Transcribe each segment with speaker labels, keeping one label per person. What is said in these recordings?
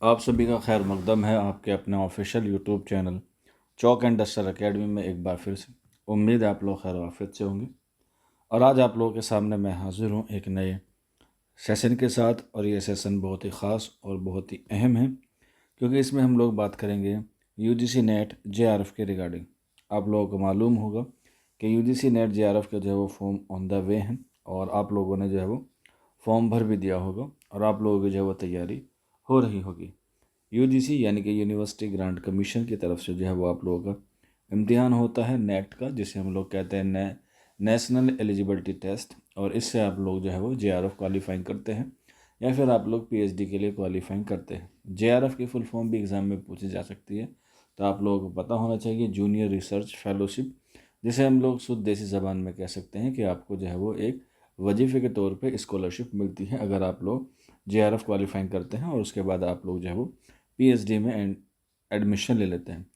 Speaker 1: आप सभी का खैर मकदम है आपके अपने official YouTube channel chalk and duster academy में एक बार फिर से। उम्मीद है आप लोग खैर वाफियत से होंगे और आज आप लोगों के सामने मैं हाजिर हूँ एक नए सेशन के साथ। और ये सेशन बहुत ही ख़ास और बहुत ही अहम है क्योंकि इसमें हम लोग बात करेंगे यूजीसी नेट जेआरएफ के रिगार्डिंग। आप लोगों को मालूम होगा कि यूजीसी नेट जेआरएफ के जो है वो फॉर्म ऑन द वे हैं और आप लोगों ने जो है वो फॉर्म भर भी दिया होगा और आप लोगों की जो है वो तैयारी हो रही होगी। यूजीसी यानी कि यूनिवर्सिटी ग्रांट कमीशन की तरफ से जो है वो आप लोगों का इम्तिहान होता है नेट का, जिसे हम लोग कहते हैं नेशनल एलिजिबिलिटी टेस्ट। और इससे आप लोग जो है वो जेआरएफ क्वालिफाइंग करते हैं या फिर आप लोग पीएचडी के लिए क्वालिफाइंग करते हैं। जेआरएफ की फुल फॉर्म भी एग्ज़ाम में पूछी जा सकती है, तो आप लोगों को पता होना चाहिए जूनियर रिसर्च फेलोशिप, जिसे हम लोग शुद्ध देसी ज़बान में कह सकते हैं कि आपको जो है वो एक वजीफ़े के तौर पे स्कॉलरशिप मिलती है अगर आप लोग जेआरएफ क्वालिफाइंग करते हैं और उसके बाद आप लोग जो है वो पीएचडी में एडमिशन ले लेते हैं।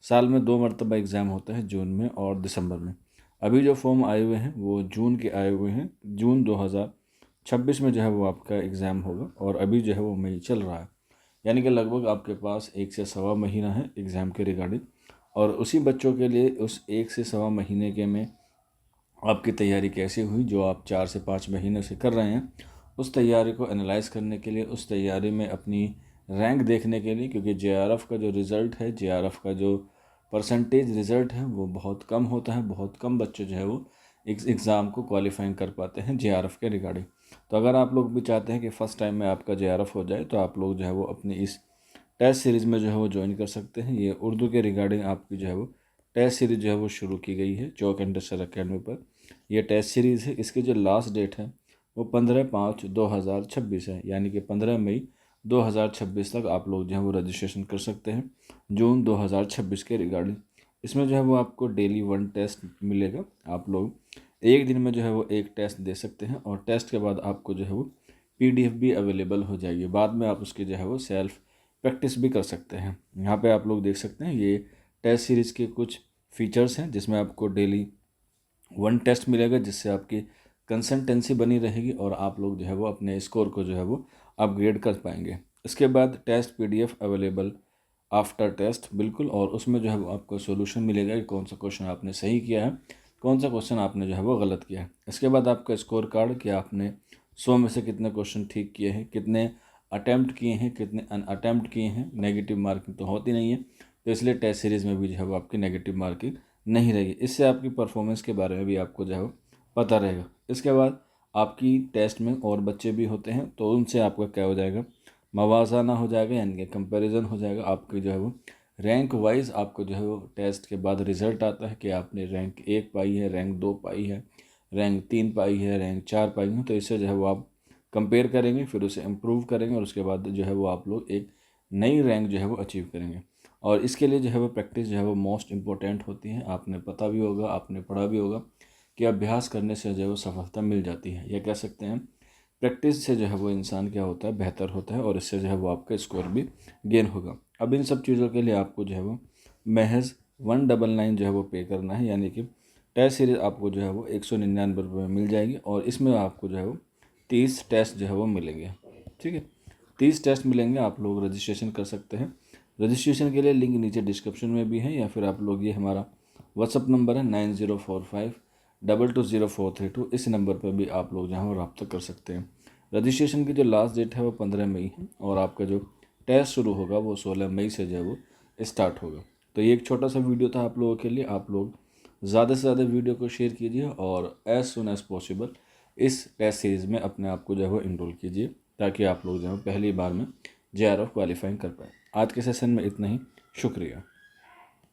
Speaker 1: साल में 2 मरतबा एग्ज़ाम होता है, जून में और दिसंबर में। अभी जो फॉर्म आए हुए हैं वो जून के आए हुए हैं। जून 2026 में जो है वो आपका एग्ज़ाम होगा और अभी जो है वो मई चल रहा है, यानी कि लगभग आपके पास 1 से सवा महीना है एग्ज़ाम के रिगार्डिंग। और उसी बच्चों के लिए उस 1 से सवा महीने के में आपकी तैयारी कैसी हुई जो आप 4 से 5 महीने से कर रहे हैं, उस तैयारी को एनालाइज करने के लिए, उस तैयारी में अपनी रैंक देखने के लिए, क्योंकि जेआरएफ का जो रिज़ल्ट है, जेआरएफ का जो परसेंटेज रिज़ल्ट है वो बहुत कम होता है। बहुत कम बच्चे जो है वो एग्ज़ाम को क्वालिफाइंग कर पाते हैं जेआरएफ के रिगार्डिंग। तो अगर आप लोग भी चाहते हैं कि फ़र्स्ट टाइम में आपका जेआरएफ हो जाए तो आप लोग जो है वो अपनी इस टेस्ट सीरीज़ में जो है वो ज्वाइन कर सकते हैं। ये उर्दू के रिगार्डिंग आपकी जो है वो टेस्ट सीरीज़ जो है वो शुरू की गई है चौक एंड डस्टर अकेडमी पर। यह टेस्ट सीरीज़ है, इसकी जो लास्ट डेट है वो 15/5/2026 है, यानी कि 15 मई 2026 तक आप लोग जो है वो रजिस्ट्रेशन कर सकते हैं जून 2026 के रिगार्डिंग। इसमें जो है वो आपको डेली 1 टेस्ट मिलेगा। आप लोग एक दिन में जो है वो एक टेस्ट दे सकते हैं और टेस्ट के बाद आपको जो है वो पीडीएफ भी अवेलेबल हो जाएगी। बाद में आप उसकी जो है वो सेल्फ प्रैक्टिस भी कर सकते हैं। यहाँ पे आप लोग देख सकते हैं ये टेस्ट सीरीज़ के कुछ फीचर्स हैं जिसमें आपको डेली 1 टेस्ट मिलेगा, जिससे आपकी कंसिस्टेंसी बनी रहेगी और आप लोग जो है वो अपने स्कोर को जो है वो अपग्रेड कर पाएंगे। इसके बाद test PDF available after test, बिल्कुल। और उसमें जो है वो आपको सोल्यूशन मिलेगा कि कौन सा क्वेश्चन आपने सही किया है, कौन सा क्वेश्चन आपने जो है वो गलत किया है। इसके बाद आपका स्कोर कार्ड कि आपने 100 में से कितने क्वेश्चन ठीक किए हैं, कितने अटैम्प्ट किए हैं, कितने अनअटैम्प्ट किए हैं। नेगेटिव मार्किंग तो होती नहीं है, तो इसलिए टेस्ट सीरीज़ में भी जो है वो आपकी नेगेटिव मार्किंग नहीं रहेगी। इससे आपकी परफॉर्मेंस के बारे में भी आपको जो है वो पता रहेगा। इसके बाद आपकी टेस्ट में और बच्चे भी होते हैं तो उनसे आपका क्या हो जाएगा, मवाज़ाना हो जाएगा, यानी कि कंपैरिजन हो जाएगा। आपकी जो है वो रैंक वाइज आपको जो है वो टेस्ट के बाद रिज़ल्ट आता है कि आपने रैंक 1 पाई है, रैंक 2 पाई है, रैंक 3 पाई है, रैंक 4 पाई है। तो इससे जो है वो आप कंपेयर करेंगे, फिर उसे इम्प्रूव करेंगे और उसके बाद जो है वो आप लोग एक नई रैंक जो है वो अचीव करेंगे। और इसके लिए जो है वो प्रैक्टिस जो है वो मोस्ट इम्पोर्टेंट होती है। आपने पता भी होगा, आपने पढ़ा भी होगा कि अभ्यास करने से जो है वो सफलता मिल जाती है, या कह सकते हैं प्रैक्टिस से जो है वो इंसान क्या होता है, बेहतर होता है और इससे जो है वो आपका स्कोर भी गेन होगा। अब इन सब चीज़ों के लिए आपको जो है वो महज 199 जो है वो पे करना है, यानी कि टेस्ट सीरीज़ आपको जो है वो 199 में मिल जाएगी और इसमें आपको जो है वो 30 टेस्ट जो है वो मिलेंगे। ठीक है, 30 टेस्ट मिलेंगे। आप लोग रजिस्ट्रेशन कर सकते हैं। रजिस्ट्रेशन के लिए लिंक नीचे डिस्क्रिप्शन में भी है, या फिर आप लोग ये हमारा व्हाट्सअप नंबर है 9045220432, इस नंबर पर भी आप लोग जो है रब्ता कर सकते हैं। रजिस्ट्रेशन की जो लास्ट डेट है वो 15 मई है और आपका जो टेस्ट शुरू होगा वो 16 मई से जो है वो स्टार्ट होगा। तो ये एक छोटा सा वीडियो था आप लोगों के लिए। आप लोग ज़्यादा से ज़्यादा वीडियो को शेयर कीजिए और एज़ सुन एज़ पॉसिबल इस टेस्ट सीरीज़ में अपने आप को जो है वो इनरोल कीजिए, ताकि आप लोग जो है पहली बार में जेआरएफ क्वालिफाइंग कर पाए। आज के सेशन में इतना ही। शुक्रिया।